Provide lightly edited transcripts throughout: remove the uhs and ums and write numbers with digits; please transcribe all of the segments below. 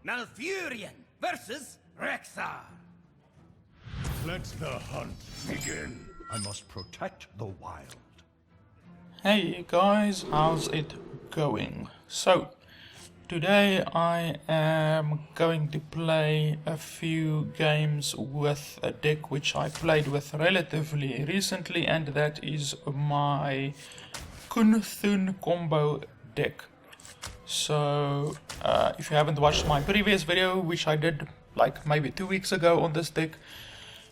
Malfurion versus Rexar. Let the hunt begin. I must protect the wild. Hey guys, how's it going? So, today I am going to play a few games with a deck which I played with relatively recently, and that is my Kun'Thun combo deck. So, if you haven't watched my previous video, which I did like maybe 2 weeks ago on this deck,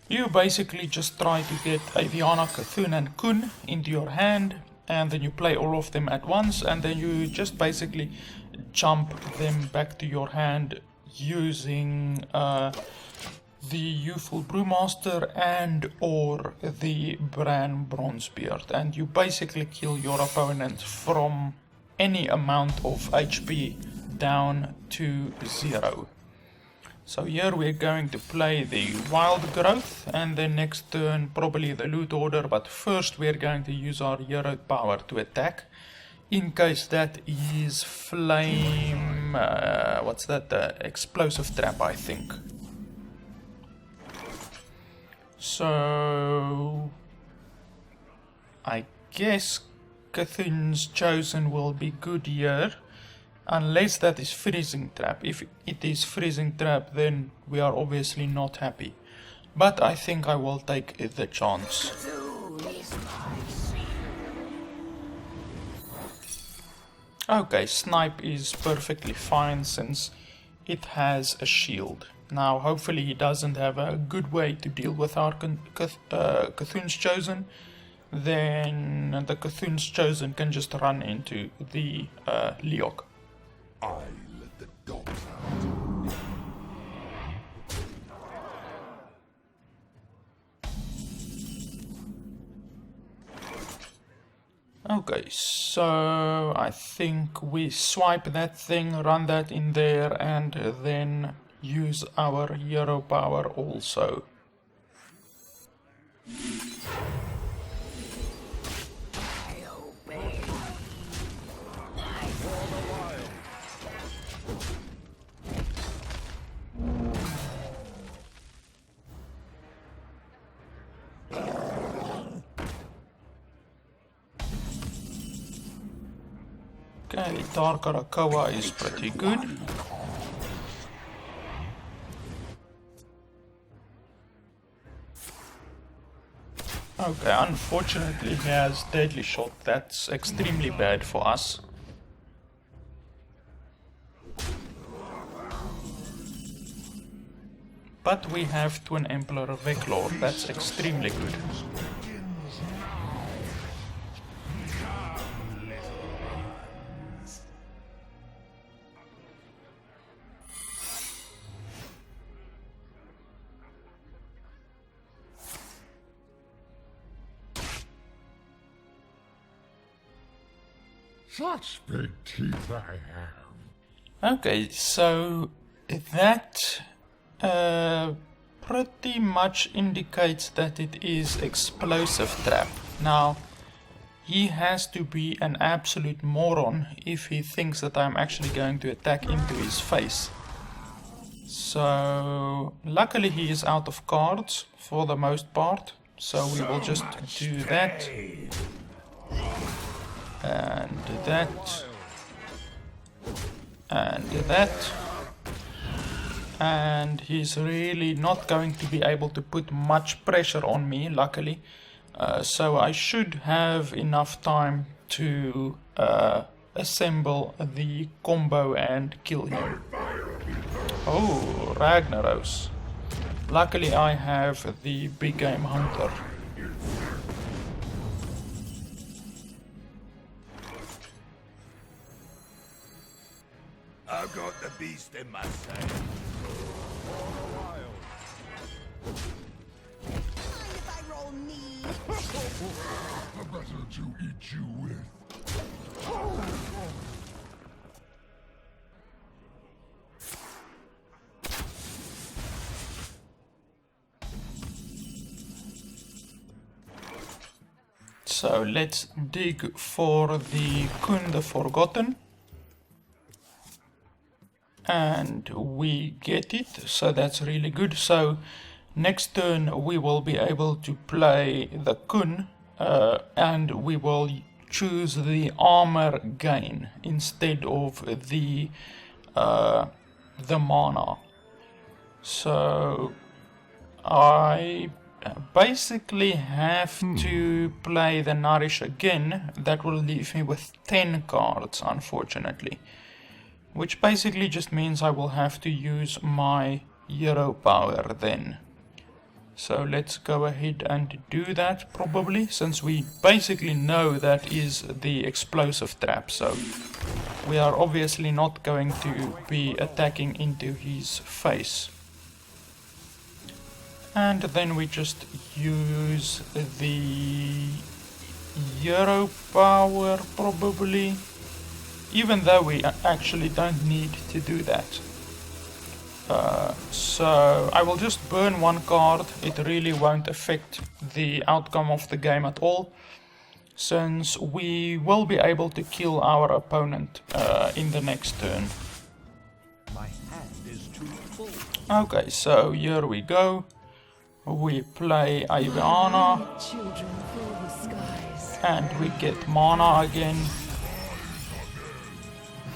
you basically just try to get Aviana, Kun'Thun and Kun into your hand, and then you play all of them at once, and then you just basically jump them back to your hand using the Youthful Brewmaster and or the Brann Bronzebeard, and you basically kill your opponent from any amount of HP down to 0. So here we're going to play the Wild Growth, and then next turn probably the Loot Order, but first we're going to use our Hero Power to attack. In case that is Flame... what's that? Explosive Trap, I think. So... I guess Cthulhu's Chosen will be good here. Unless that is Freezing Trap. If it is Freezing Trap, then we are obviously not happy. But I think I will take the chance. Okay, Snipe is perfectly fine since it has a shield. Now hopefully he doesn't have a good way to deal with our Cthulhu's Chosen. Then the Cthulhu's Chosen can just run into the Leok. I let the dogs out. Okay, so I think we swipe that thing, run that in there, and then use our Hero Power also. Okay, Dark Arakawa is pretty good. Okay, unfortunately he has Deadly Shot. That's extremely bad for us. But we have Twin Emperor Veclor. That's extremely good. Such big teeth I have. Okay, so that pretty much indicates that it is Explosive Trap. Now, he has to be an absolute moron if he thinks that I'm actually going to attack into his face. So, luckily he is out of cards for the most part, so we will just do that. And that, and that, and he's really not going to be able to put much pressure on me, luckily, so I should have enough time to assemble the combo and kill him. Oh, Ragnaros. Luckily I have the Big Game Hunter. I've got the beast in my sight. If I roll me. Better to eat you with. So let's dig for the Kun the Forgotten. And we get it, so that's really good. So next turn we will be able to play the Kun, and we will choose the armor gain instead of the mana. So I basically have to play the Nourish again. That will leave me with 10 cards, unfortunately. Which basically just means I will have to use my hero power then. So let's go ahead and do that probably, since we basically know that is the explosive trap. So we are obviously not going to be attacking into his face. And then we just use the hero power probably, even though we actually don't need to do that. So I will just burn one card. It really won't affect the outcome of the game at all, since we will be able to kill our opponent in the next turn. My hand is too full. Okay, so here we go. We play Aviana, Children fill the skies. and we get mana again.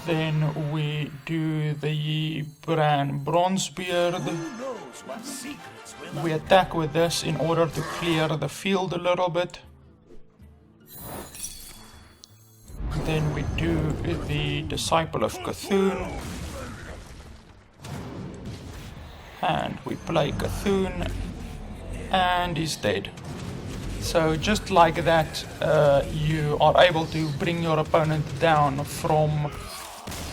Then we do the Brann Bronzebeard. Who knows what secrets will We attack with this in order to clear the field a little bit. Then we do the Disciple of Kun'Thun. And we play Kun'Thun, and he's dead. So just like that, you are able to bring your opponent down from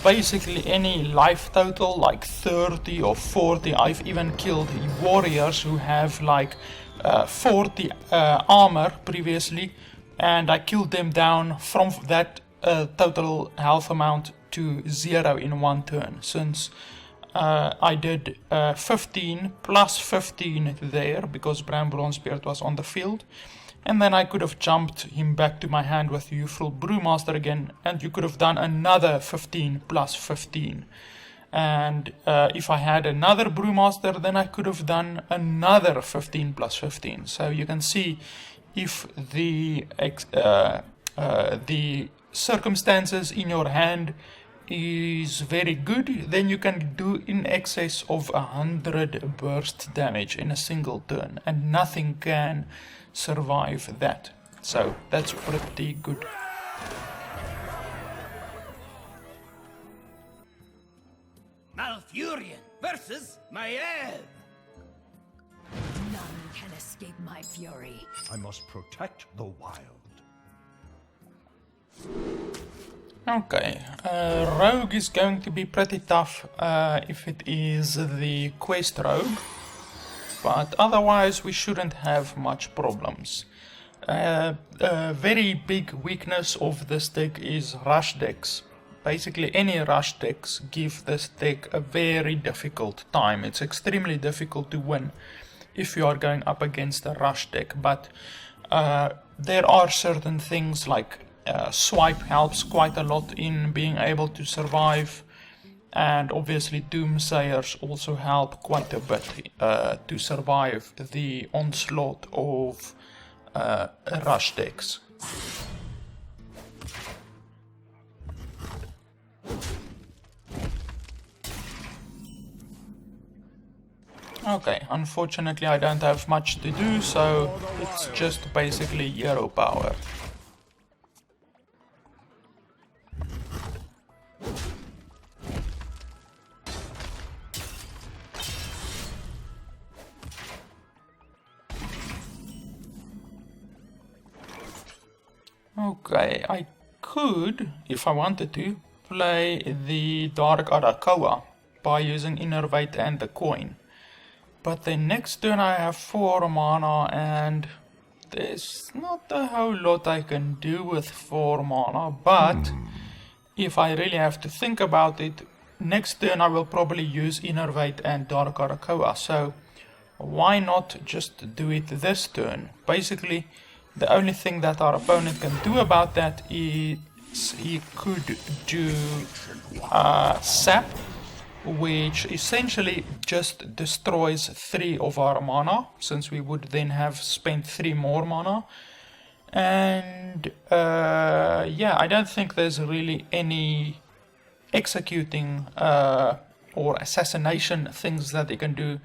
basically any life total, like 30 or 40. I've even killed warriors who have like 40 armor previously, and I killed them down from that total health amount to 0 in one turn, since I did 15 plus 15 there because Brann Bronzebeard was on the field. And then I could have jumped him back to my hand with Youthful Brewmaster again, and you could have done another 15 plus 15. And if I had another Brewmaster, then I could have done another 15 plus 15. So you can see if the circumstances in your hand is very good, then you can do in excess of 100 burst damage in a single turn, and nothing can survive that. So that's pretty good. Malfurion versus Maiev. None can escape my fury. I must protect the wild. Okay, rogue is going to be pretty tough if it is the quest rogue, but otherwise we shouldn't have much problems. A very big weakness of this deck is rush decks. Basically any rush decks give this deck a very difficult time. It's extremely difficult to win if you are going up against a rush deck, but there are certain things like swipe helps quite a lot in being able to survive, and obviously Doomsayers also help quite a bit to survive the onslaught of rush decks. Okay, unfortunately I don't have much to do, so it's just basically hero power. Okay, I could, if I wanted to, play the Dark Arakoa by using Innervate and the coin. But then next turn I have 4 mana, and there's not a whole lot I can do with 4 mana, but if I really have to think about it, next turn I will probably use Innervate and Dark Arakoa, so why not just do it this turn? Basically, the only thing that our opponent can do about that is he could do Sap, which essentially just destroys 3 of our mana, since we would then have spent 3 more mana. And yeah, I don't think there's really any executing or assassination things that they can do.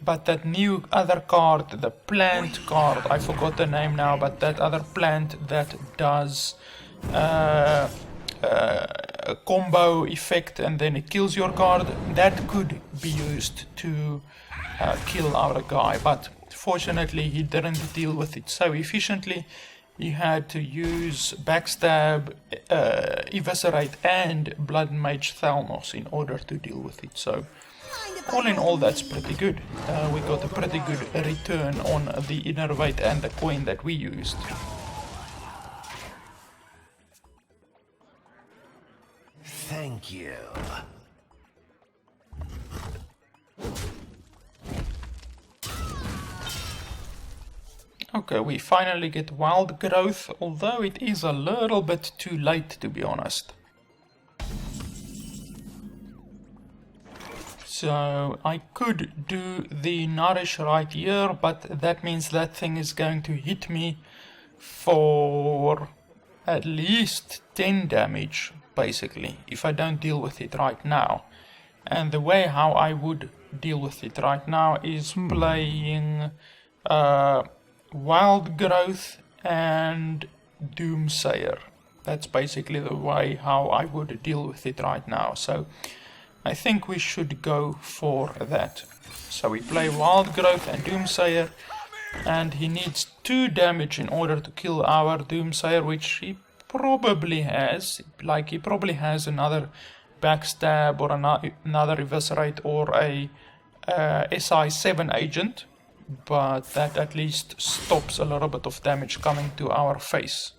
But that new other card, the plant card, I forgot the name now, but that other plant that does a combo effect and then it kills your card, that could be used to kill our guy. But fortunately he didn't deal with it so efficiently. He had to use Backstab, Eviscerate and Blood Mage Thalmos in order to deal with it. So all in all, that's pretty good. We got a pretty good return on the Innervate and the coin that we used. Thank you. Okay, we finally get Wild Growth, although it is a little bit too late, to be honest. So I could do the Nourish right here, but that means that thing is going to hit me for at least 10 damage, basically, if I don't deal with it right now. And the way how I would deal with it right now is playing Wild Growth and Doomsayer. That's basically the way how I would deal with it right now. So I think we should go for that. So we play Wild Growth and Doomsayer, and he needs 2 damage in order to kill our Doomsayer, which he probably has. Like, he probably has another Backstab or another Eviscerate or a SI7 agent, but that at least stops a little bit of damage coming to our face.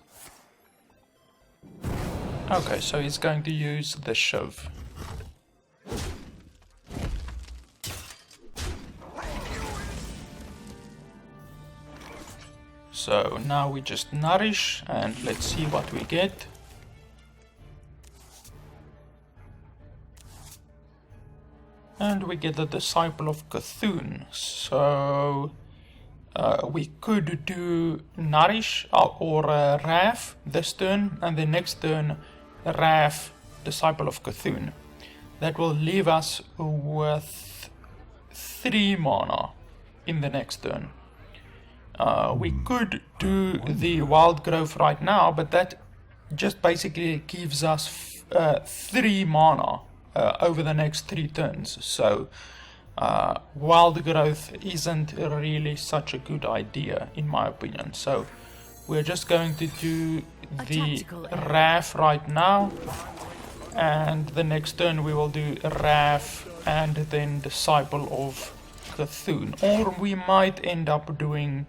Okay, so he's going to use the Shove. So now we just Nourish and let's see what we get. And we get the Disciple of Kun'Thun. So we could do Nourish or Wrath this turn, and the next turn Wrath, Disciple of Kun'Thun. That will leave us with 3 mana in the next turn. We could do the Wild Growth right now, but that just basically gives us 3 mana over the next 3 turns. So Wild Growth isn't really such a good idea in my opinion. So we're just going to do the Wrath right now, and the next turn we will do Wrath and then Disciple of Kun'Thun. Or we might end up doing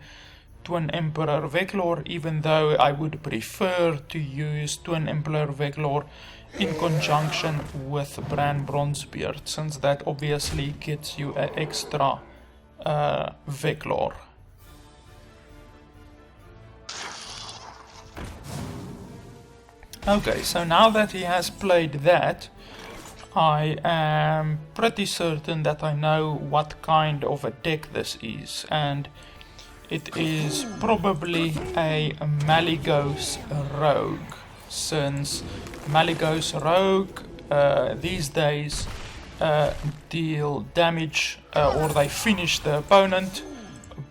Twin Emperor Veclor, even though I would prefer to use Twin Emperor Veclor in conjunction with Brann Bronzebeard, since that obviously gets you an extra Veclor. Okay, so now that he has played that, I am pretty certain that I know what kind of a deck this is, and it is probably a Malygos Rogue, since Malygos Rogue these days deal damage or they finish the opponent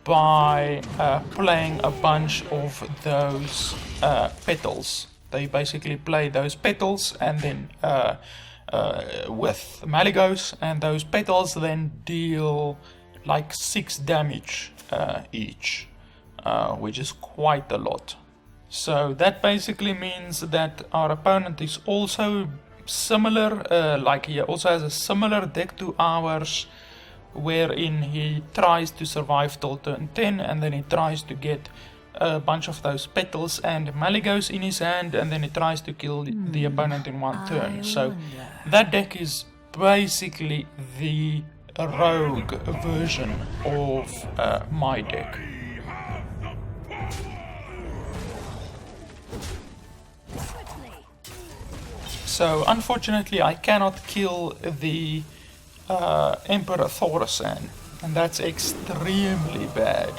by playing a bunch of those petals. They basically play those petals and then with Malygos, and those petals then deal like 6 damage each, which is quite a lot. So that basically means that our opponent is also similar, like he also has a similar deck to ours, wherein he tries to survive till turn 10 and then he tries to get a bunch of those petals and Malygos in his hand, and then he tries to kill the opponent in 1 turn. So that deck is basically the rogue version of my deck. So unfortunately I cannot kill the Emperor Thaurissan, and that's extremely bad.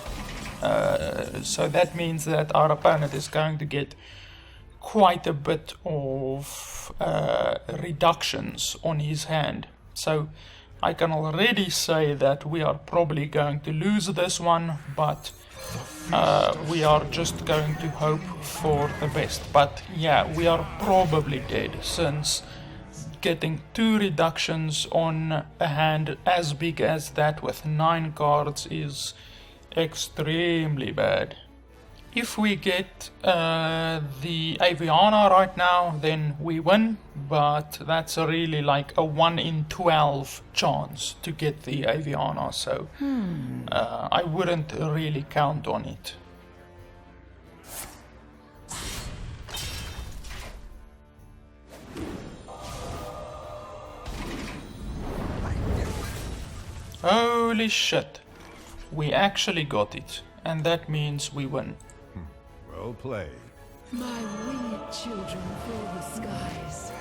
So that means that our opponent is going to get quite a bit of reductions on his hand. So I can already say that we are probably going to lose this one, but we are just going to hope for the best. But yeah, we are probably dead, since getting 2 reductions on a hand as big as that with 9 cards is extremely bad. If we get the Aviana right now, then we win, but that's really like a 1 in 12 chance to get the Aviana, so I wouldn't really count on it. Holy shit, we actually got it, and that means we win. Well played. My winged children fill the skies.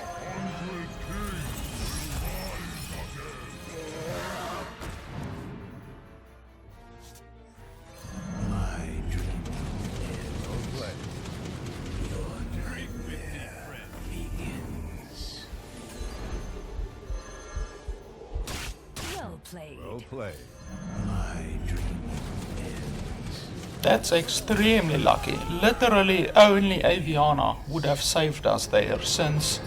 My dream Well played. begins. Well played. Well played. My dream. That's extremely lucky. Literally only Aviana would have saved us there, since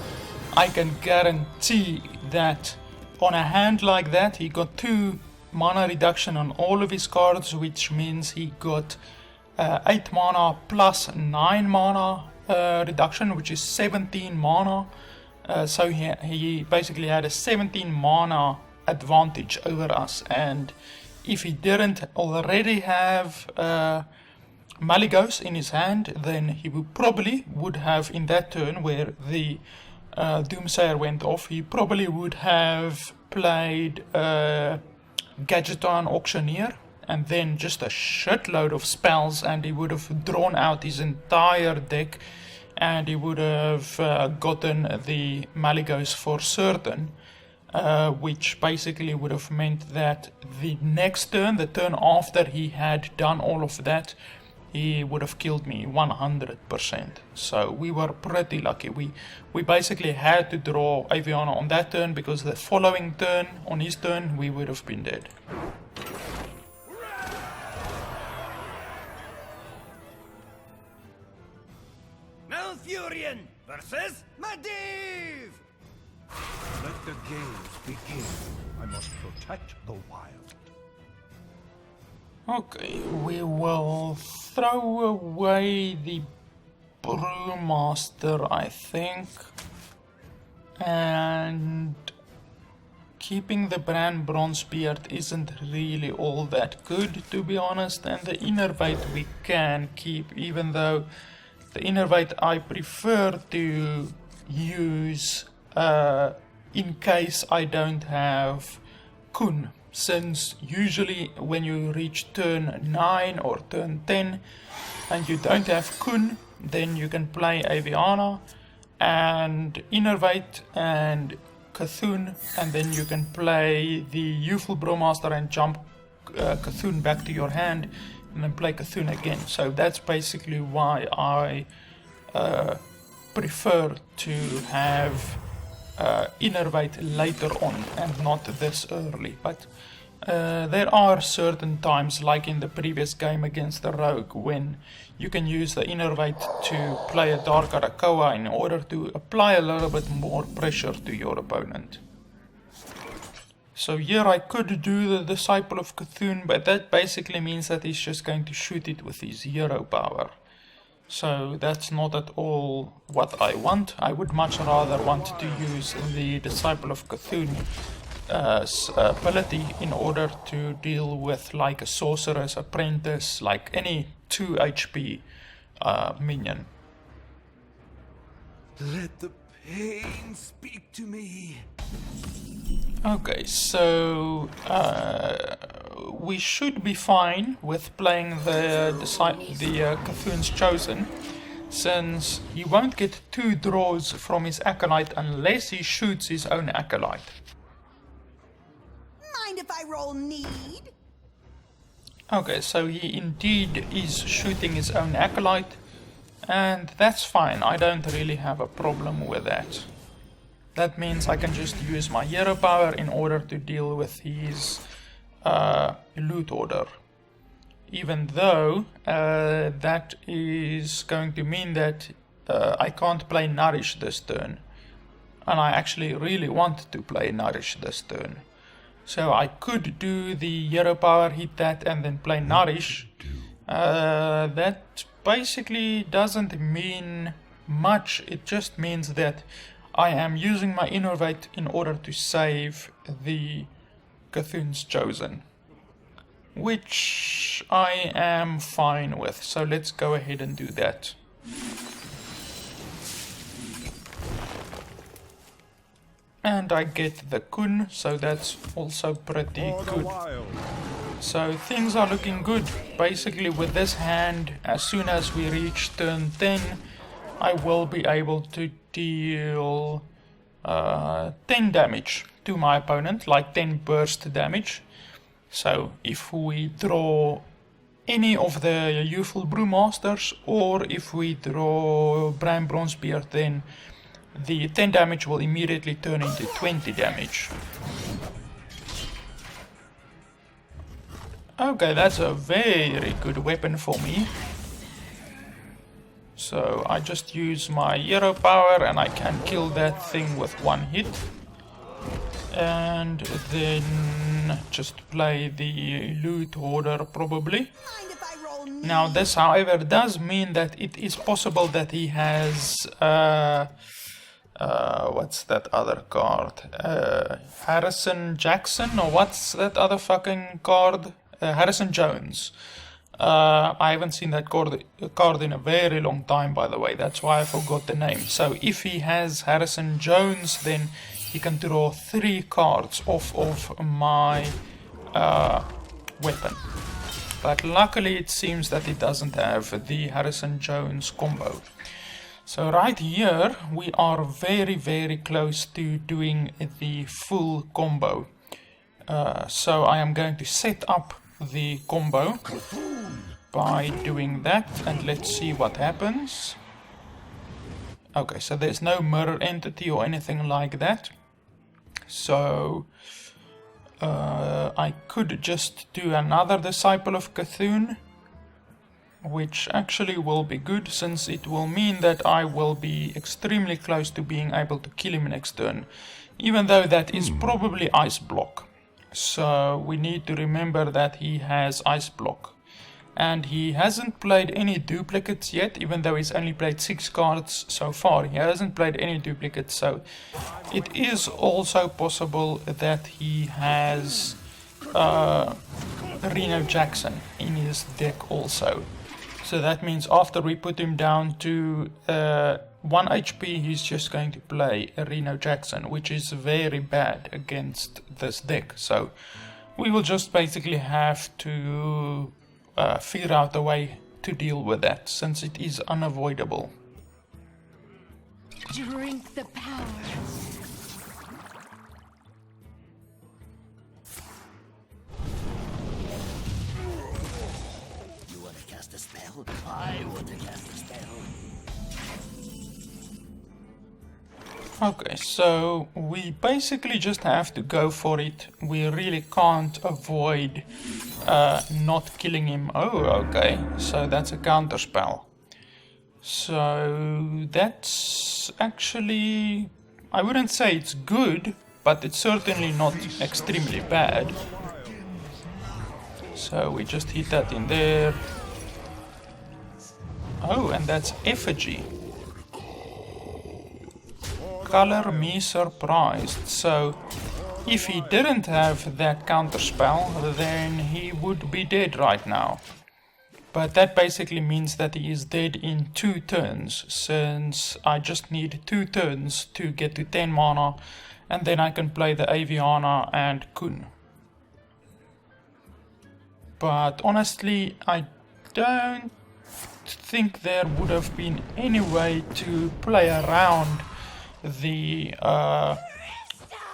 I can guarantee that on a hand like that he got 2 mana reduction on all of his cards, which means he got 8 mana plus 9 mana reduction, which is 17 mana. So he basically had a 17 mana advantage over us, and if he didn't already have Malygos in his hand, then he would have, in that turn where the Doomsayer went off, he probably would have played Gadgeton Auctioneer, and then just a shitload of spells, and he would have drawn out his entire deck, and he would have gotten the Malygos for certain. Which basically would have meant that the next turn, the turn after he had done all of that, he would have killed me 100%. So we were pretty lucky. We basically had to draw Aviana on that turn, because the following turn, on his turn, we would have been dead. Malfurion versus Medivh! Let the games begin. I must protect the wild. Okay, we will throw away the Brewmaster, I think, and keeping the Brann Bronzebeard isn't really all that good, to be honest, and the Innervate we can keep, even though the Innervate I prefer to use in case I don't have Kun, since usually when you reach turn 9 or turn 10 and you don't have Kun, then you can play Aviana and Innervate and Kun'Thun, and then you can play the Youthful Brewmaster and jump Kun'Thun back to your hand and then play Kun'Thun again. So that's basically why I prefer to have Innervate later on and not this early. But there are certain times, like in the previous game against the Rogue, when you can use the Innervate to play a Dark Arakoa in order to apply a little bit more pressure to your opponent. So here I could do the Disciple of Kun'Thun, but that basically means that he's just going to shoot it with his hero power. So that's not at all what I want. I would much rather want to use the Disciple of Kun'Thun ability in order to deal with like a Sorcerer's Apprentice, like any 2 HP minion. Let the pain speak to me. Okay, so we should be fine with playing the Kun'Thun's Chosen, since he won't get 2 draws from his Acolyte unless he shoots his own Acolyte. Mind if I roll need? Okay, so he indeed is shooting his own acolyte, and that's fine. I don't really have a problem with that. That means I can just use my hero power in order to deal with his loot order. Even though that is going to mean that I can't play Nourish this turn. And I actually really want to play Nourish this turn. So I could do the hero power, hit that, and then play Nourish. That basically doesn't mean much. It just means that I am using my Innervate in order to save the Kun'Thun's Chosen, which I am fine with. So let's go ahead and do that. And I get the Kun, so that's also pretty good. So things are looking good. Basically with this hand, as soon as we reach turn 10, I will be able to deal 10 damage to my opponent, like 10 burst damage. So if we draw any of the Youthful Brewmasters, or if we draw Brann Bronzebeard, then the 10 damage will immediately turn into 20 damage. Okay, that's a very good weapon for me. So I just use my hero power and I can kill that thing with one hit. And then just play the loot order probably. Now this, however, does mean that it is possible that he has what's that other card? Harrison Jackson, or what's that other fucking card? Harrison Jones. I haven't seen that card in a very long time, by the way. That's why I forgot the name. So if he has Harrison Jones, then he can draw 3 cards off of my weapon. But luckily it seems that it doesn't have the Harrison Jones combo. So right here we are very, very close to doing the full combo. So I am going to set up the combo by doing that, and let's see what happens. Okay, so there's no mirror entity or anything like that. So I could just do another Disciple of Kun'Thun, which actually will be good, since it will mean that I will be extremely close to being able to kill him next turn, even though that is probably Ice Block. So we need to remember that he has Ice Block. And he hasn't played any duplicates yet, even though he's only played 6 cards so far. He hasn't played any duplicates, so it is also possible that he has Reno Jackson in his deck also. So that means after we put him down to 1 HP, he's just going to play a Reno Jackson, which is very bad against this deck. So we will just basically have to figure out a way to deal with that, since it is unavoidable. Drink the power. You want to cast a spell? I want to cast a spell. Okay, so we basically just have to go for it. We really can't avoid not killing him. Oh, okay, so that's a counter spell. So that's actually, I wouldn't say it's good, but it's certainly not extremely bad. So we just hit that in there. Oh, and that's Effigy. Color me surprised. So if he didn't have that counter spell, then he would be dead right now. But that basically means that he is dead in 2 turns, since I just need 2 turns to get to 10 mana, and then I can play the Aviana and Kun. But honestly, I don't think there would have been any way to play around the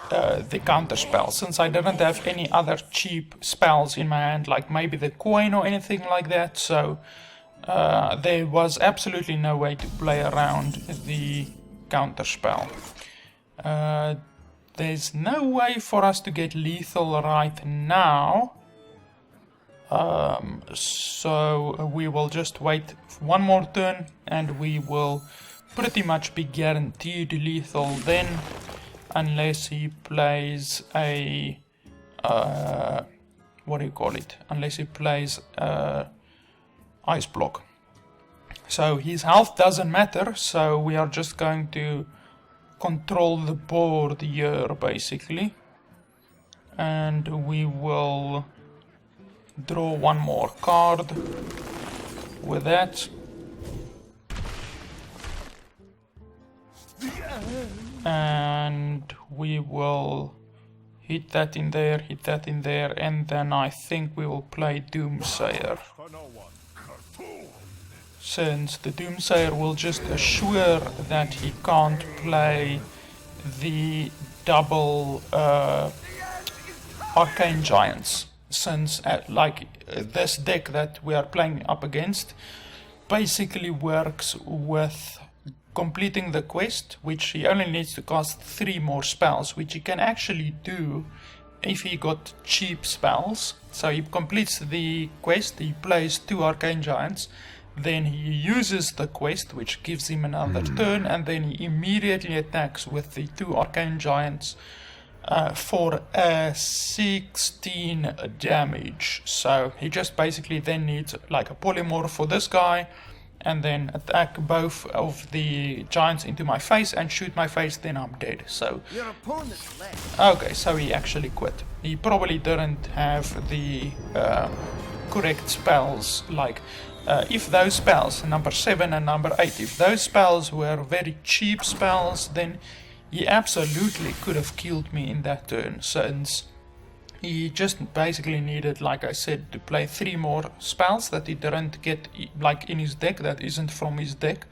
the counter spell, since I didn't have any other cheap spells in my hand, like maybe the coin or anything like that. So there was absolutely no way to play around the counter spell. There's no way for us to get lethal right now. So we will just wait one more turn and we will pretty much be guaranteed lethal then, unless he plays a what do you call it? Unless he plays ice block. So his health doesn't matter, so we are just going to control the board here basically, and we will draw one more card with that. And we will hit that in there, and then I think we will play Doomsayer. Since the Doomsayer will just assure that he can't play the double Arcane Giants. Since this deck that we are playing up against basically works with completing the quest, which he only needs to cast 3 more spells, which he can actually do if he got cheap spells. So he completes the quest, he plays 2 Arcane Giants, then he uses the quest, which gives him another turn, and then he immediately attacks with the 2 Arcane Giants for 16 damage. So he just basically then needs like a polymorph for this guy, and then attack both of the giants into my face and shoot my face, then I'm dead. So Your opponent's left. okay, so he actually quit. He probably didn't have the correct spells. Like if those spells, number 7 and number 8, if those spells were very cheap spells, then he absolutely could have killed me in that turn, since he just basically needed, like I said, to play 3 more spells that he didn't get like in his deck, that isn't from his deck,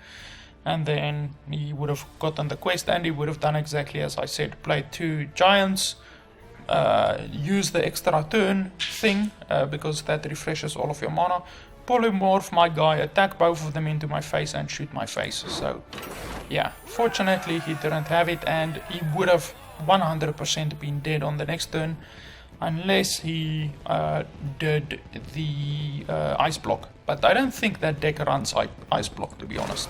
and then he would have gotten the quest, and he would have done exactly as I said, played 2 giants, use the extra turn thing, because that refreshes all of your mana, polymorph my guy, attack both of them into my face and shoot my face. So yeah, fortunately he didn't have it, and he would have 100% been dead on the next turn, unless he did the ice block. But I don't think that deck runs ice block, to be honest,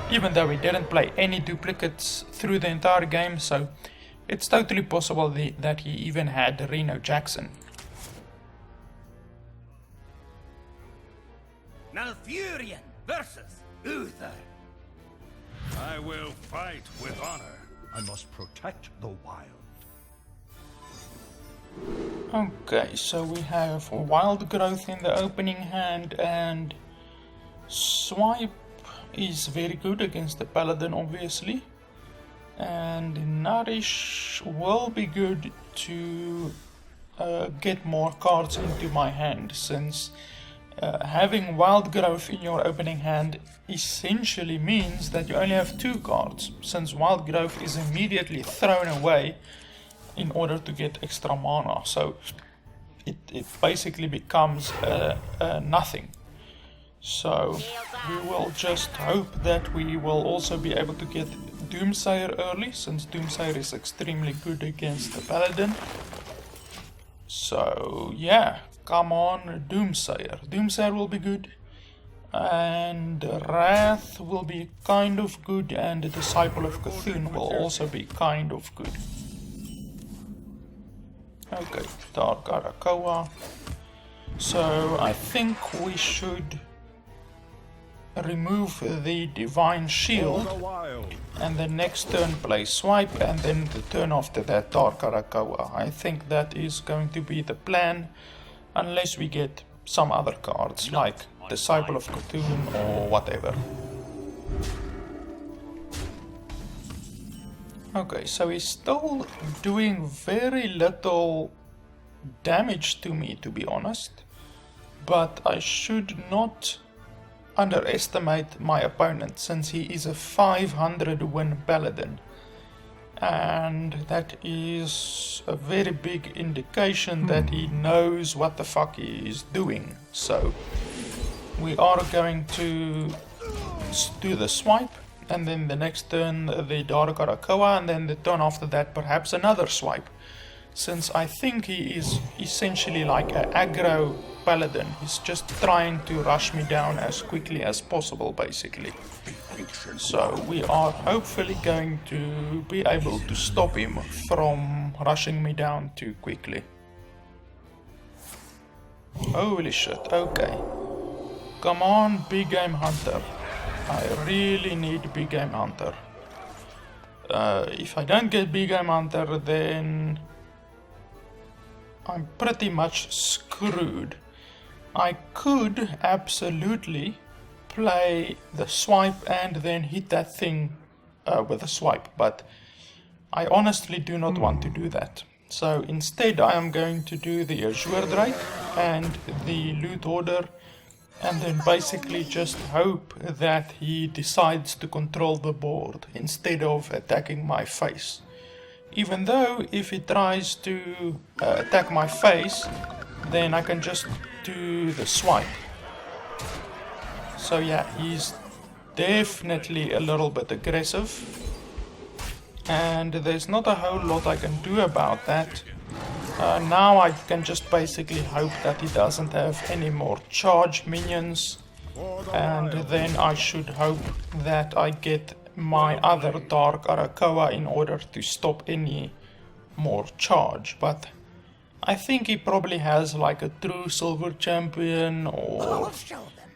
even though he didn't play any duplicates through the entire game, so it's totally possible that he even had Reno Jackson. Malfurion versus Uther. I will fight with honor. I must protect the wild. Okay, so we have Wild Growth in the opening hand, and Swipe is very good against the Paladin, obviously, and Nourish will be good to get more cards into my hand, since having Wild Growth in your opening hand essentially means that you only have 2 cards, since Wild Growth is immediately thrown away in order to get extra mana, so it basically becomes nothing. So we will just hope that we will also be able to get Doomsayer early, since Doomsayer is extremely good against the Paladin. So yeah, come on Doomsayer. Doomsayer will be good, and Wrath will be kind of good, and the Disciple of Kun'Thun will also be kind of good. Okay, Dark Arakoa. So I think we should remove the Divine Shield, and the next turn play Swipe, and then the turn after that Dark Arakoa. I think that is going to be the plan, unless we get some other cards like Disciple of Kun'Thun or whatever. Okay, so he's still doing very little damage to me, to be honest, but I should not underestimate my opponent, since he is a 500 win Paladin, and that is a very big indication that he knows what the fuck he is doing. So we are going to do the swipe, and then the next turn the Dark Arakoa, and then the turn after that perhaps another swipe. Since I think he is essentially like an aggro paladin, he's just trying to rush me down as quickly as possible basically. So we are hopefully going to be able to stop him from rushing me down too quickly. Holy shit, okay. Come on, big game hunter. I really need big game hunter. If I don't get big game hunter, then I'm pretty much screwed. I could absolutely play the swipe and then hit that thing with a swipe, but I honestly do not want to do that. So instead I am going to do the Azure Drake and the Loot Order, and then basically just hope that he decides to control the board instead of attacking my face. Even though if he tries to attack my face, then I can just do the swipe. So yeah, he's definitely a little bit aggressive, and there's not a whole lot I can do about that. Now I can just basically hope that he doesn't have any more charge minions, and then I should hope that I get my other Dark Arakoa in order to stop any more charge. But I think he probably has like a true silver champion or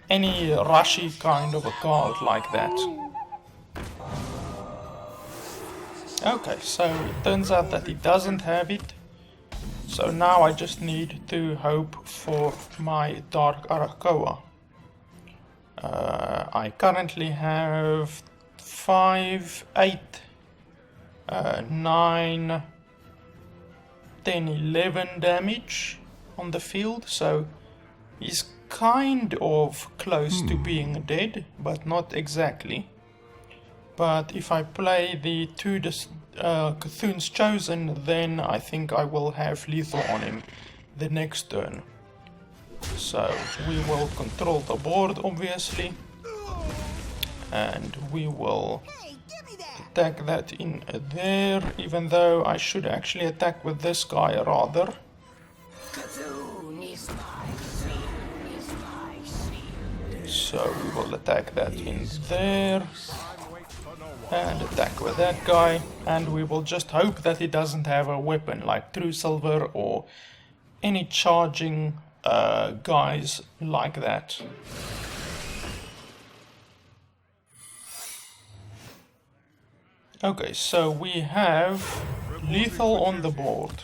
any rushy kind of a card like that. Okay, so it turns out that he doesn't have it. So now I just need to hope for my Dark Arakoa. I currently have 5, 8, 9, 10, 11 damage on the field, so he's kind of close to being dead, but not exactly. But if I play the 2 Cthulhu's Chosen, then I think I will have lethal on him the next turn. So we will control the board obviously, and we will attack that in there, even though I should actually attack with this guy rather. So we will attack that in there and attack with that guy, and we will just hope that he doesn't have a weapon like True Silver or any charging guys like that. Okay, so we have lethal on the board.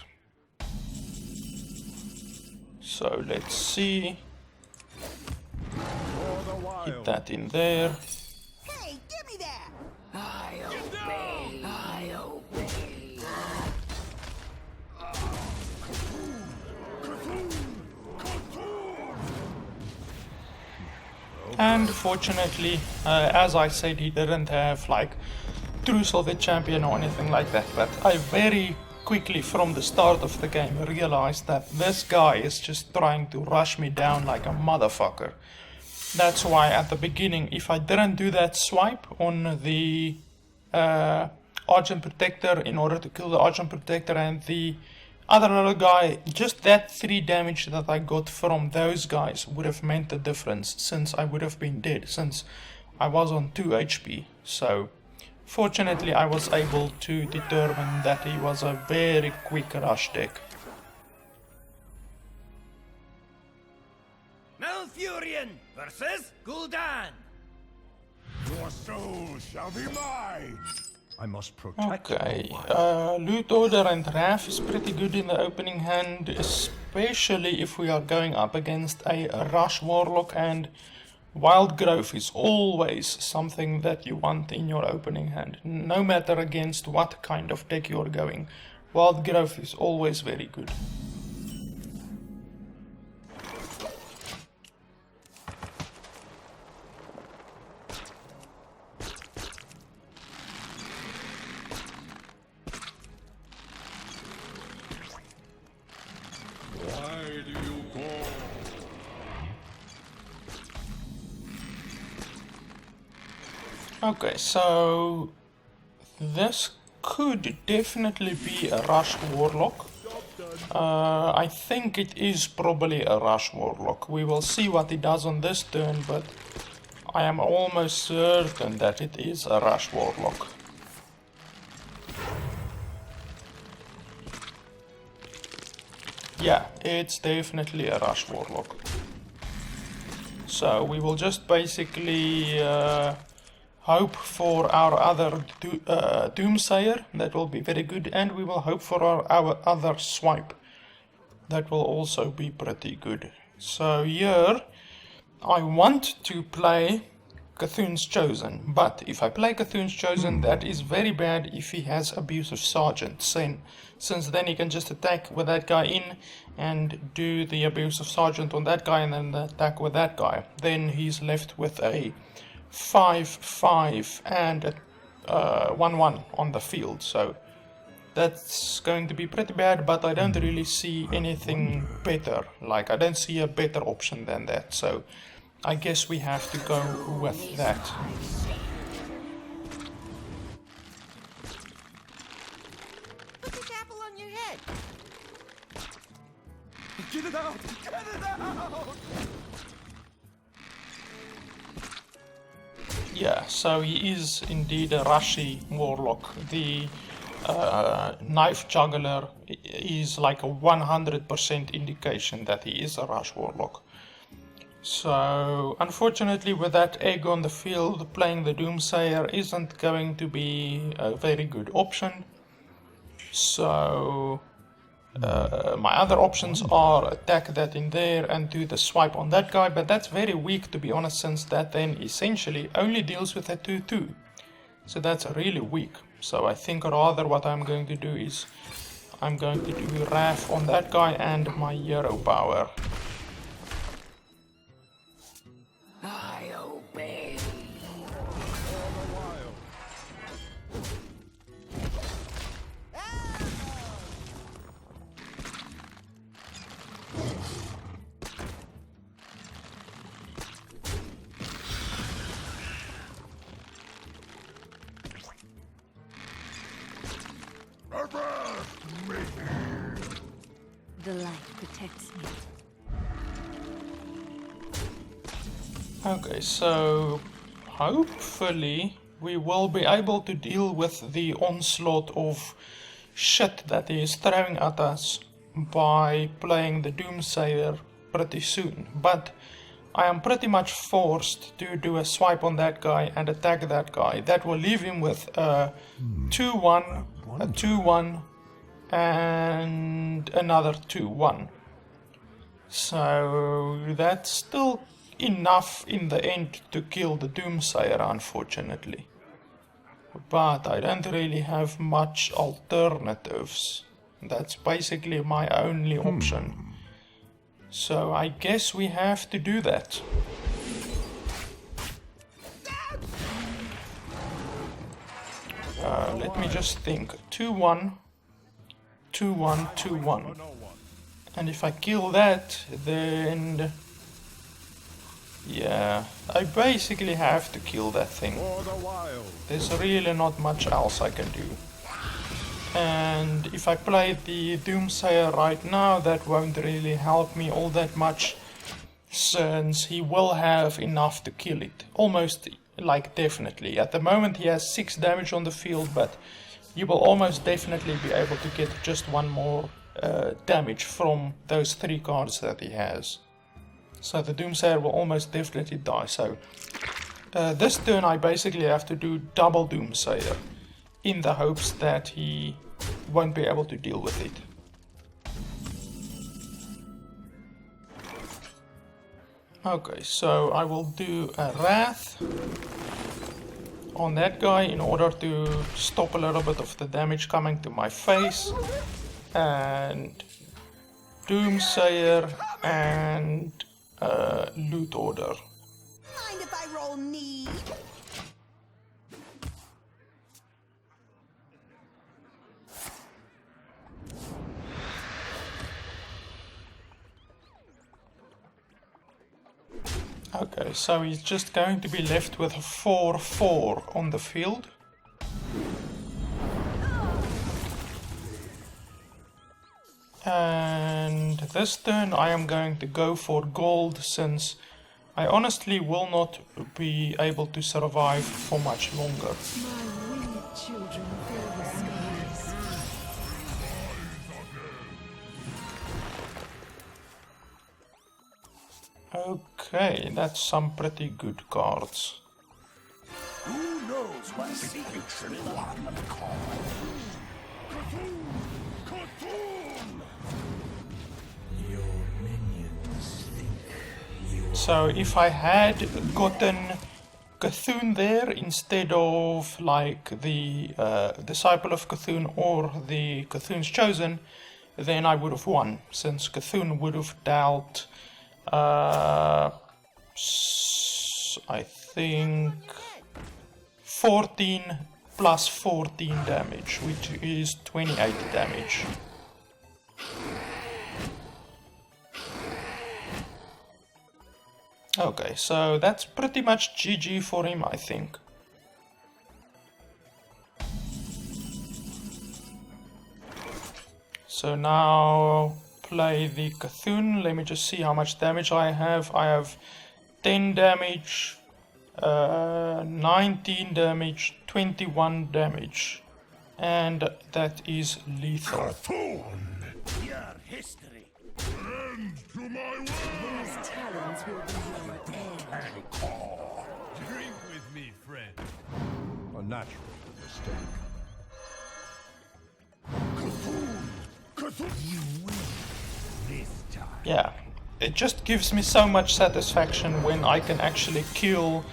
So let's see. Hit that in there. Hey, give me that! I obey. I obey. And fortunately, as I said, he didn't have like true silver champion or anything like that, but I very quickly from the start of the game realized that this guy is just trying to rush me down like a motherfucker. That's why at the beginning, if I didn't do that swipe on the Argent Protector in order to kill the Argent Protector and the other little guy, just that 3 damage that I got from those guys would have meant the difference, since I would have been dead, since I was on 2 HP. So fortunately I was able to determine that he was a very quick rush deck. Malfurion versus Gul'dan. Your soul shall be mine. I must protect the Okay, wild. Loot Order and Wrath is pretty good in the opening hand, especially if we are going up against a Rush Warlock, and Wild Growth is always something that you want in your opening hand, no matter against what kind of deck you're going. Wild Growth is always very good. Why do you call? Okay, so this could definitely be a Rush Warlock. I think it is probably a Rush Warlock. We will see what he does on this turn, but I am almost certain that it is a Rush Warlock. Yeah, it's definitely a Rush Warlock. So we will just basically hope for our other Doomsayer. That will be very good, and we will hope for our other Swipe. That will also be pretty good. So here I want to play Cthulhu's Chosen, but if I play Cthulhu's Chosen, that is very bad if he has Abusive Sergeant, since then he can just attack with that guy in and do the Abusive Sergeant on that guy and then attack with that guy. Then he's left with a 5-5 and a 1-1 on the field, so that's going to be pretty bad, but I don't really see anything better. Like, I don't see a better option than that, so I guess we have to go with that. Put this apple on your head. Get it out! Get it out! Yeah, so he is indeed a Rushy Warlock. The Knife Juggler is like a 100% indication that he is a Rush Warlock. So, unfortunately, with that egg on the field, playing the Doomsayer isn't going to be a very good option. So, my other options are attack that in there and do the swipe on that guy, but that's very weak, to be honest, since that then essentially only deals with a 2-2. So that's really weak. So I think rather what I'm going to do is I'm going to do Wrath on that guy and my Hero Power. I obey. The light protects me. Okay, so hopefully we will be able to deal with the onslaught of shit that he is throwing at us by playing the Doomsayer pretty soon. But I am pretty much forced to do a swipe on that guy and attack that guy. That will leave him with a 2-1, a 2-1, and another 2-1. So that's still enough in the end to kill the Doomsayer, unfortunately. But I don't really have much alternatives. That's basically my only option. So I guess we have to do that. Let me just think. 2-1, 2-1, 2-1. And if I kill that, then yeah, I basically have to kill that thing. There's really not much else I can do. And if I play the Doomsayer right now, that won't really help me all that much, since he will have enough to kill it. Almost, like, definitely. At the moment he has 6 damage on the field, but you will almost definitely be able to get just one more damage from those 3 cards that he has. So the Doomsayer will almost definitely die. So this turn I basically have to do double Doomsayer, in the hopes that he won't be able to deal with it. Okay, so I will do a Wrath on that guy in order to stop a little bit of the damage coming to my face, and Doomsayer and Loot Order. Mind if I roll need? Okay, so he's just going to be left with a 4/4 on the field. And this turn I am going to go for gold, since I honestly will not be able to survive for much longer. My winged children fill the skies. Okay, that's some pretty good cards. Who knows what secrets in one call? Kun'Thun! So if I had gotten Kun'Thun there instead of like the Disciple of Kun'Thun or the Kun'Thun's Chosen, then I would have won, since Kun'Thun would have dealt I think 14 plus 14 damage, which is 28 damage. Okay, so that's pretty much GG for him, I think. So now play the Kun'Thun. Let me just see how much damage I have. I have 10 damage, 19 damage, 21 damage, and that is lethal. Kun'Thun! Your history. End to my will! These talons will be your end. Drink with me, friend. A natural mistake. Kun'Thun! You win this time. Yeah, it just gives me so much satisfaction when I can actually kill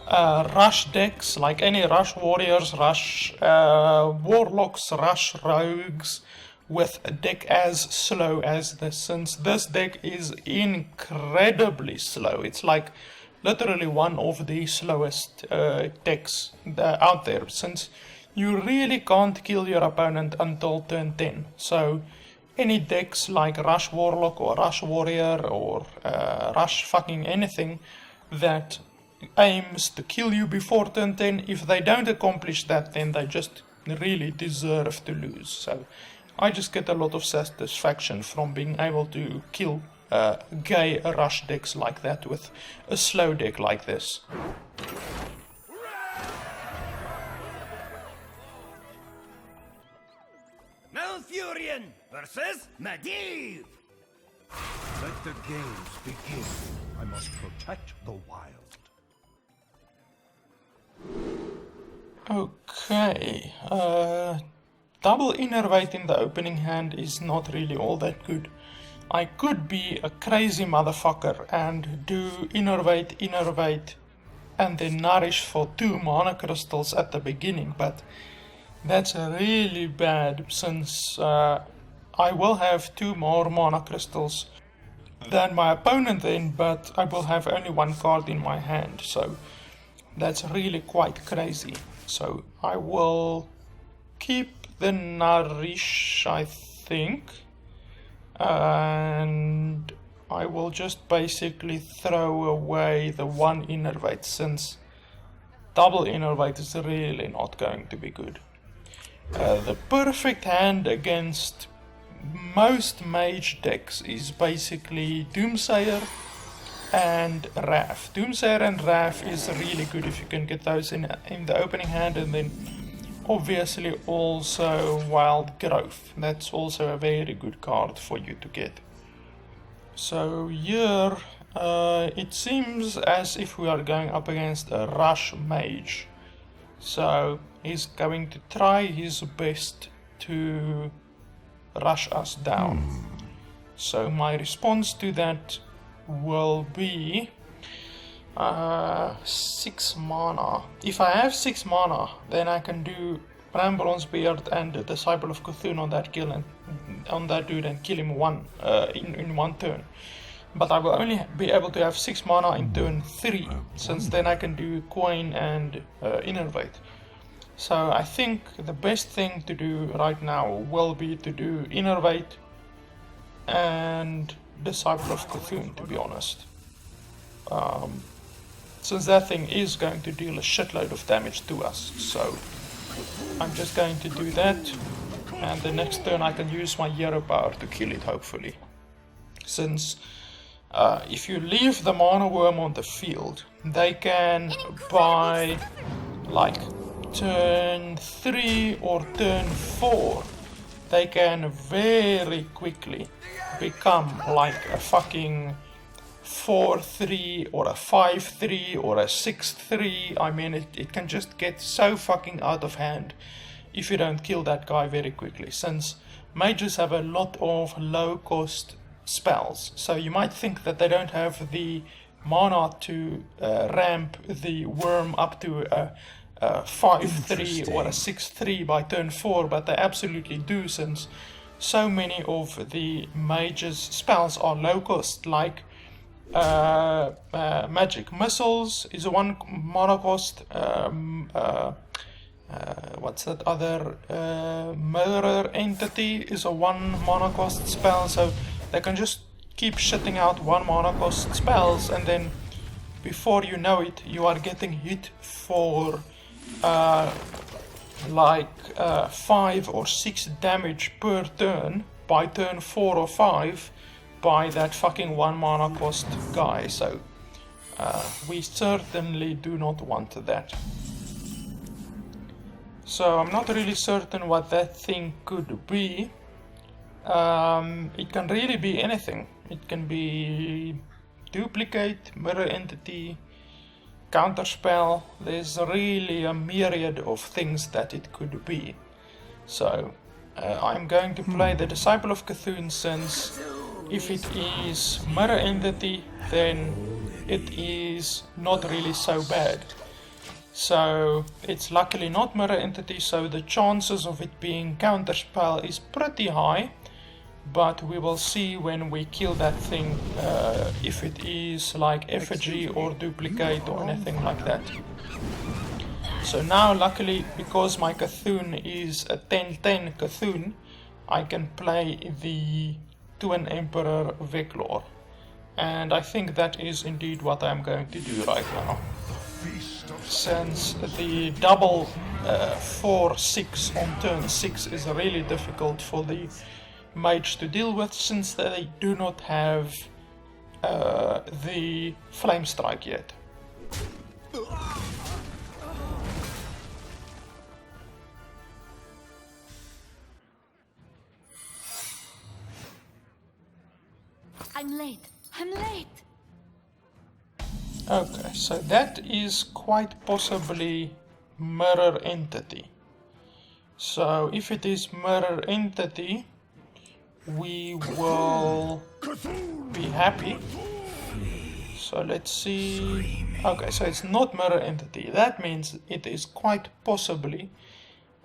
rush decks, like any rush warriors, rush warlocks, rush rogues, with a deck as slow as this, since this deck is incredibly slow. It's like literally one of the slowest decks out there, since you really can't kill your opponent until turn 10. So any decks like Rush Warlock or Rush Warrior or Rush fucking anything that aims to kill you before turn 10, if they don't accomplish that, then they just really deserve to lose. So I just get a lot of satisfaction from being able to kill gay rush decks like that with a slow deck like this. Malfurion versus Medivh! Let the games begin. I must protect the wild. Okay, double innervate in the opening hand is not really all that good. I could be a crazy motherfucker and do innervate, and then nourish for 2 mana crystals at the beginning, but that's really bad, since I will have 2 more mana crystals than my opponent then, but I will have only 1 card in my hand, so that's really quite crazy. So I will keep the nourish, I think, and I will just basically throw away the 1 innervate, since double innervate is really not going to be good. The perfect hand against most mage decks is basically Doomsayer and Wrath. Doomsayer and Wrath is really good if you can get those in the opening hand, and then obviously also Wild Growth. That's also a very good card for you to get. So here it seems as if we are going up against a Rush Mage. So he's going to try his best to rush us down. So my response to that will be 6 mana. If I have 6 mana, then I can do Brann Bronzebeard and the Disciple of Kun'Thun on that kill, and on that dude, and kill him in 1 turn. But I will only be able to have 6 mana in turn 3, since then I can do Coin and Innervate. So I think the best thing to do right now will be to do Innervate and Disciple of Kun'Thun, to be honest. since that thing is going to deal a shitload of damage to us. So I'm just going to do that, and the next turn I can use my hero power to kill it, hopefully. Since if you leave the mana worm on the field, they can by like turn 3 or turn 4, they can very quickly become like a fucking 4-3 or a 5-3 or a 6-3. I mean, it can just get so fucking out of hand if you don't kill that guy very quickly, since mages have a lot of low cost spells. So you might think that they don't have the mana to ramp the worm up to a 5-3 or a 6-3 by turn 4, but they absolutely do, since so many of the mages' spells are low cost, like magic missiles is a 1 mana cost. What's that other? Mirror entity is a 1 mana cost spell, so they can just keep shitting out 1 mana cost spells, and then before you know it, you are getting hit for like 5 or 6 damage per turn by turn 4 or 5 by that fucking 1 mana cost guy. So we certainly do not want that. So I'm not really certain what that thing could be. It can really be anything. It can be duplicate, mirror entity, counterspell. There's really a myriad of things that it could be. So I'm going to play the Disciple of Kun'Thun, since if it is mirror entity, then it is not really so bad. So it's luckily not mirror entity, so the chances of it being counterspell is pretty high. But we will see when we kill that thing if it is like effigy or duplicate or anything like that. So now, luckily, because my Kun'Thun is a 10-10 Kun'Thun, I can play the Twin Emperor Veclor. And I think that is indeed what I'm going to do right now. Since the double 4-6 on turn 6 is really difficult for the mage to deal with, since they do not have the flame strike yet. I'm late. I'm late. Okay, so that is quite possibly mirror entity. So if it is mirror entity, we will be happy. So let's see. Okay, so it's not mirror entity. That means it is quite possibly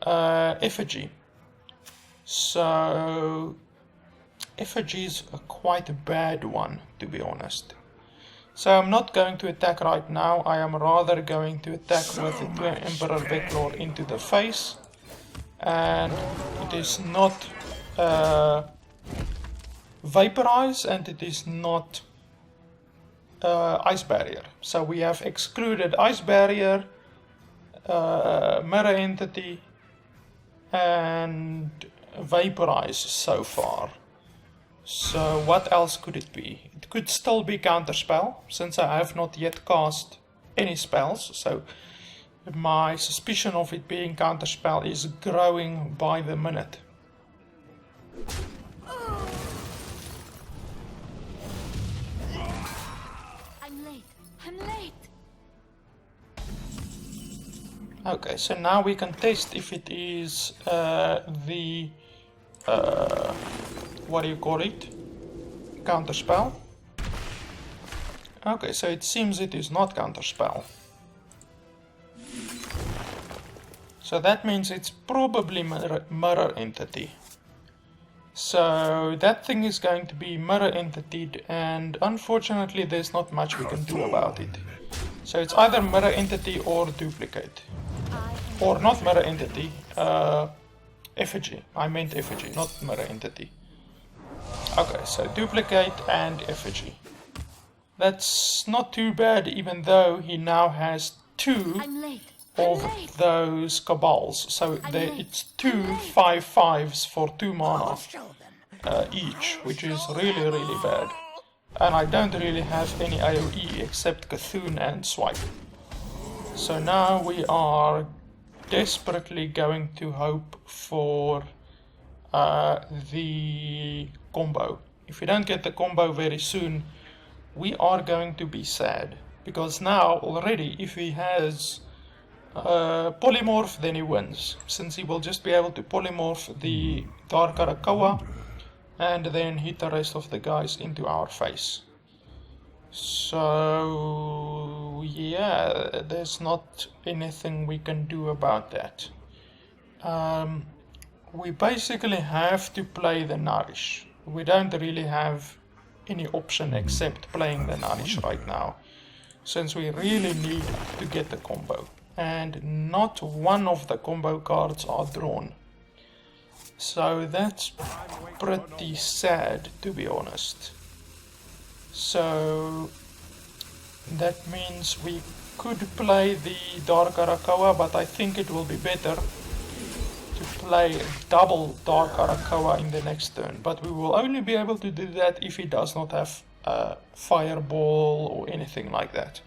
effigy. So effigy is a quite bad one, to be honest. So I'm not going to attack right now. I am rather going to attack with the Twin Emperor Veclor into the face. And it is not vaporize, and it is not ice barrier. So we have excluded ice barrier, mirror entity, and vaporize so far. So what else could it be? It could still be counterspell, since I have not yet cast any spells. So my suspicion of it being counterspell is growing by the minute. I'm late. I'm late. Okay, so now we can test if it is the what do you call it? Counterspell. Okay, so it seems it is not counterspell. So that means it's probably mirror entity. So that thing is going to be mirror entity, and unfortunately there's not much we can do about it. So it's either mirror entity or duplicate. Or not mirror entity, effigy. I meant effigy, not mirror entity. Okay, so duplicate and effigy. That's not too bad, even though he now has 2 I'm late. of those Cabals. So it's 2 5/5s for 2 mana each, which is really, really bad. And I don't really have any AoE except Kun'Thun and Swipe. So now we are desperately going to hope for the combo. If we don't get the combo very soon, we are going to be sad. Because now, already, if he has polymorph, then he wins. Since he will just be able to polymorph the Dark Arakawa and then hit the rest of the guys into our face. So yeah, there's not anything we can do about that. We basically have to play the Nourish. We don't really have any option except playing the Nourish right now, since we really need to get the combo. And not one of the combo cards are drawn. So that's pretty sad, to be honest. So that means we could play the Dark Arakawa, but I think it will be better to play double Dark Arakawa in the next turn. But we will only be able to do that if he does not have Fireball or anything like that.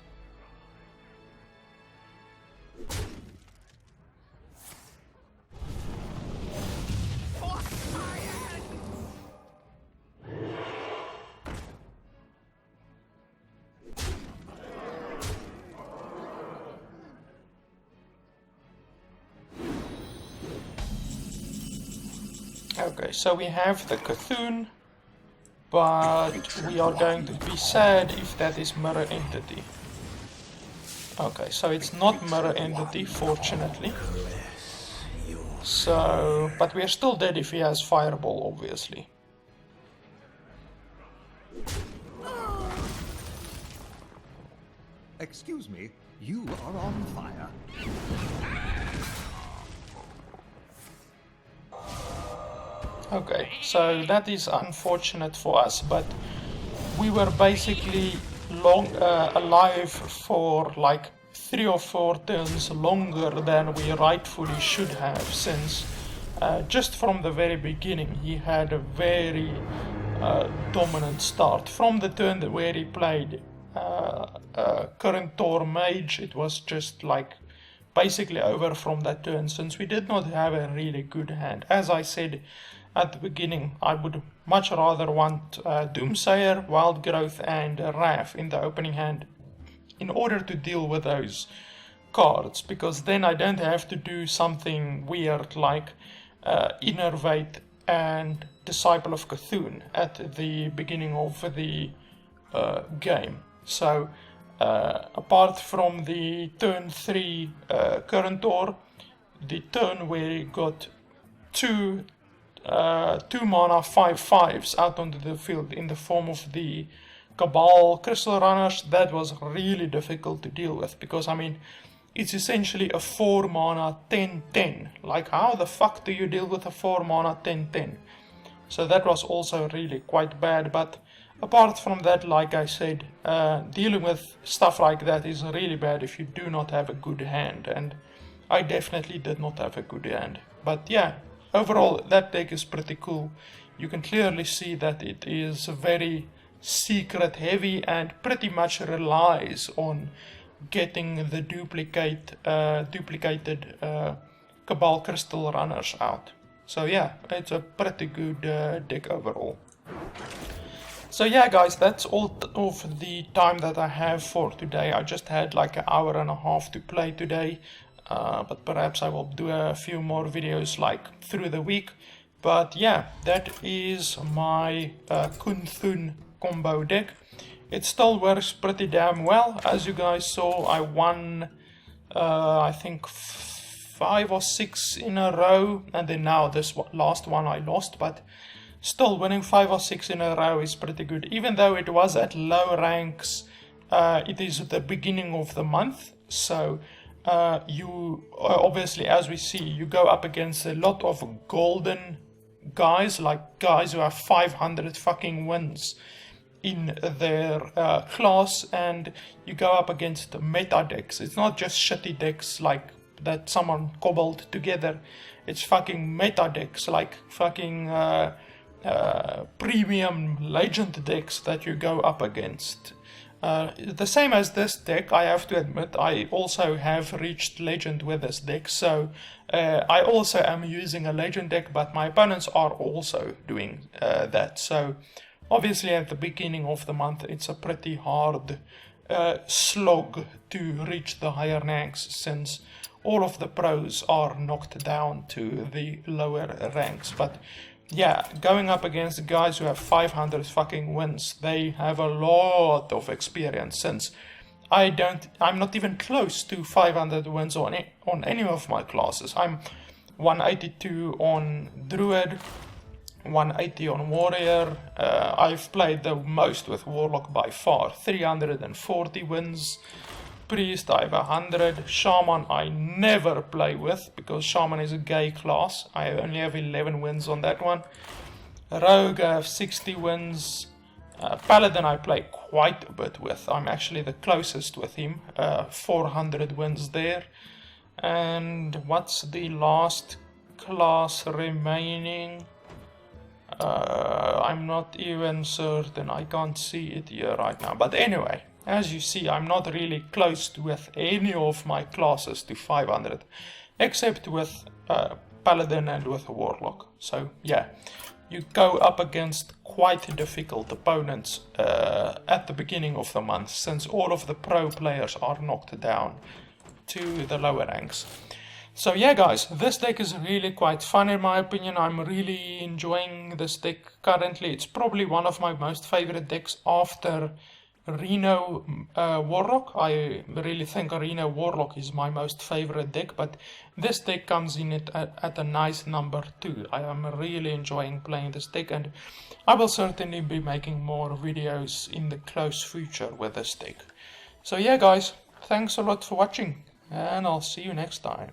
Okay, so we have the Kun'Thun, but we are going to be sad if that is Mirror Entity. Okay, so it's not Mirror Entity, fortunately. So, but we are still dead if he has Fireball, obviously. Excuse me, you are on fire. Okay, so that is unfortunate for us, but we were basically alive for like 3 or 4 turns longer than we rightfully should have, since just from the very beginning he had a very dominant start. From the turn where he played Kun'Thun Mage, it was just like basically over from that turn, since we did not have a really good hand. As I said at the beginning, I would much rather want Doomsayer, Wild Growth and Wrath in the opening hand in order to deal with those cards, because then I don't have to do something weird like Innervate and Disciple of Kun'Thun at the beginning of the game. So apart from the turn 3 Kun'Thun, the turn where he got 2 mana 5/5s out onto the field in the form of the Cabal Crystal Runners, that was really difficult to deal with, because I mean, it's essentially a 4 mana 10/10. Like, how the fuck do you deal with a 4 mana 10/10? So that was also really quite bad. But apart from that, like I said, dealing with stuff like that is really bad if you do not have a good hand, and I definitely did not have a good hand. But yeah, overall, that deck is pretty cool. You can clearly see that it is very secret heavy and pretty much relies on getting the duplicated Cabal Crystal Runners out. So yeah, it's a pretty good deck overall. So yeah guys, that's all of the time that I have for today. I just had like an hour and a half to play today. But perhaps I will do a few more videos like through the week. But yeah, that is my Kun'Thun combo deck. It still works pretty damn well. As you guys saw, I won I think 5 or 6 in a row, and then now this last one I lost, but still winning 5 or 6 in a row is pretty good. Even though it was at low ranks, it is the beginning of the month, so you obviously, as we see, you go up against a lot of golden guys, like guys who have 500 fucking wins in their class, and you go up against meta decks. It's not just shitty decks like that someone cobbled together. It's fucking meta decks, like fucking premium legend decks that you go up against. The same as this deck, I have to admit, I also have reached legend with this deck, so I also am using a legend deck, but my opponents are also doing that. So obviously at the beginning of the month it's a pretty hard slog to reach the higher ranks, since all of the pros are knocked down to the lower ranks. But yeah, going up against guys who have 500 fucking wins, they have a lot of experience, since I'm not even close to 500 wins on any of my classes. I'm 182 on Druid, 180 on Warrior. I've played the most with Warlock by far, 340 wins. Priest I have 100. Shaman I never play with, because Shaman is a gay class. I only have 11 wins on that one. Rogue I have 60 wins. Paladin I play quite a bit with. I'm actually the closest with him. 400 wins there. And what's the last class remaining? I'm not even certain. I can't see it here right now. But anyway, as you see, I'm not really close with any of my classes to 500, except with Paladin and with Warlock. So yeah, you go up against quite difficult opponents at the beginning of the month, since all of the pro players are knocked down to the lower ranks. So yeah guys, this deck is really quite fun in my opinion. I'm really enjoying this deck currently. It's probably one of my most favorite decks after Reno Warlock. I really think Reno Warlock is my most favorite deck, but this deck comes in at a nice number 2. I am really enjoying playing this deck, and I will certainly be making more videos in the close future with this deck. So yeah guys, thanks a lot for watching, and I'll see you next time.